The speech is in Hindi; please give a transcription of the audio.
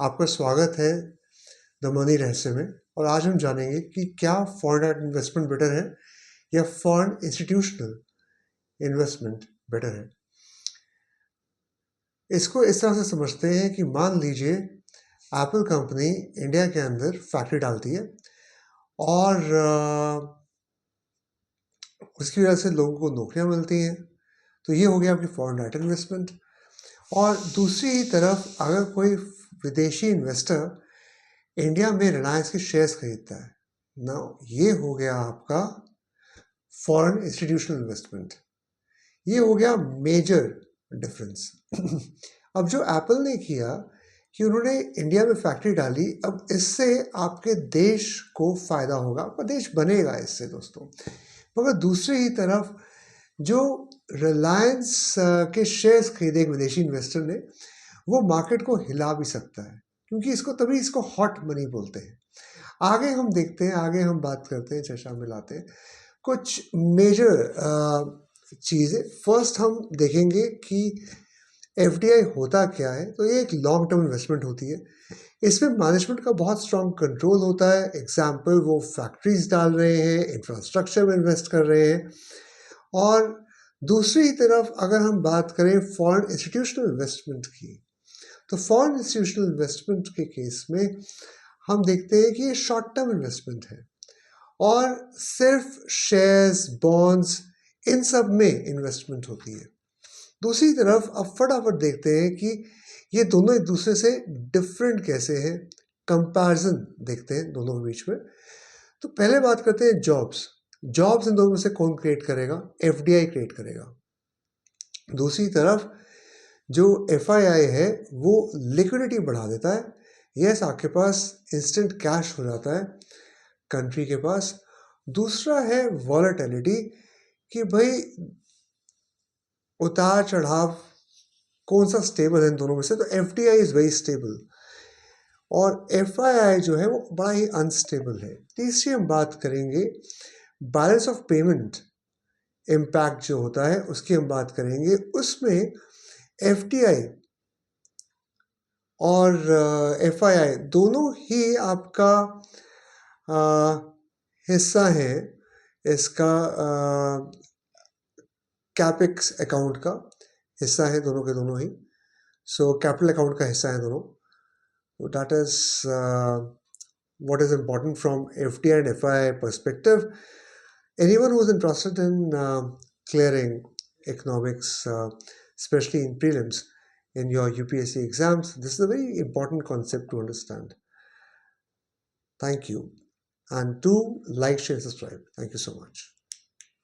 आपका स्वागत है द मनी रहस्य में। और आज हम जानेंगे कि क्या फॉरेन इन्वेस्टमेंट बेटर है या फॉरेन इंस्टीट्यूशनल इन्वेस्टमेंट बेटर है। इसको इस तरह से समझते हैं कि मान लीजिए एप्पल कंपनी इंडिया के अंदर फैक्ट्री डालती है और उसकी वजह से लोगों को नौकरियां मिलती हैं, तो ये हो गया आपकी फॉरेन डायरेक्ट इन्वेस्टमेंट। और दूसरी तरफ अगर कोई विदेशी इन्वेस्टर इंडिया में रिलायंस के शेयर्स खरीदता है ना, ये हो गया आपका फॉरेन इंस्टीट्यूशनल इन्वेस्टमेंट। ये हो गया मेजर डिफरेंस। अब जो एप्पल ने किया कि उन्होंने इंडिया में फैक्ट्री डाली, अब इससे आपके देश को फायदा होगा, आपका देश बनेगा इससे दोस्तों। मगर दूसरी ही तरफ जो रिलायंस के शेयर्स खरीदे एक विदेशी इन्वेस्टर ने, वो मार्केट को हिला भी सकता है, क्योंकि तभी इसको हॉट मनी बोलते हैं। आगे हम देखते हैं, आगे हम बात करते हैं, चर्चा में लाते हैं कुछ मेजर चीज़ें। फर्स्ट हम देखेंगे कि एफडीआई होता क्या है। तो ये एक लॉन्ग टर्म इन्वेस्टमेंट होती है। इसमें मैनेजमेंट का बहुत स्ट्रॉन्ग कंट्रोल होता है। एग्जाम्पल, वो फैक्ट्रीज डाल रहे हैं, इंफ्रास्ट्रक्चर में इन्वेस्ट कर रहे हैं। और दूसरी तरफ अगर हम बात करें फॉरेन इंस्टीट्यूशनल इन्वेस्टमेंट की, तो फॉरेन इंस्टीट्यूशनल इन्वेस्टमेंट के केस में हम देखते हैं कि ये शॉर्ट टर्म इन्वेस्टमेंट है और सिर्फ शेयर्स, बॉन्ड्स, इन सब में इन्वेस्टमेंट होती है। दूसरी तरफ अब फटाफट देखते हैं कि ये दोनों एक दूसरे से डिफरेंट कैसे हैं, कंपैरिजन देखते हैं दोनों के बीच में। तो पहले बात करते हैं जॉब्स। जॉब्स इन दोनों में से कौन क्रिएट करेगा? एफडीआई क्रिएट करेगा। दूसरी तरफ जो एफआईआई है वो लिक्विडिटी बढ़ा देता है। यस, आपके पास इंस्टेंट कैश हो जाता है कंट्री के पास। दूसरा है वॉलेटिलिटी, कि भाई उतार चढ़ाव कौन सा स्टेबल है इन दोनों में से। तो एफडीआई इज वेरी स्टेबल और एफआईआई जो है वो बड़ा ही अनस्टेबल है। तीसरी हम बात करेंगे बैलेंस ऑफ पेमेंट इम्पैक्ट जो होता है, उसकी हम बात करेंगे। उसमें एफडीआई और एफआईआई दोनों ही आपका हिस्सा है इसका, कैपेक्स अकाउंट का हिस्सा है दोनों के दोनों ही। सो कैपिटल अकाउंट का हिस्सा है दोनों। That is what is important from FDI and FI perspective. Anyone who is interested in clearing economics, especially in prelims in your UPSC exams, this is a very important concept to understand. Thank you. And do like, share, subscribe. Thank you so much.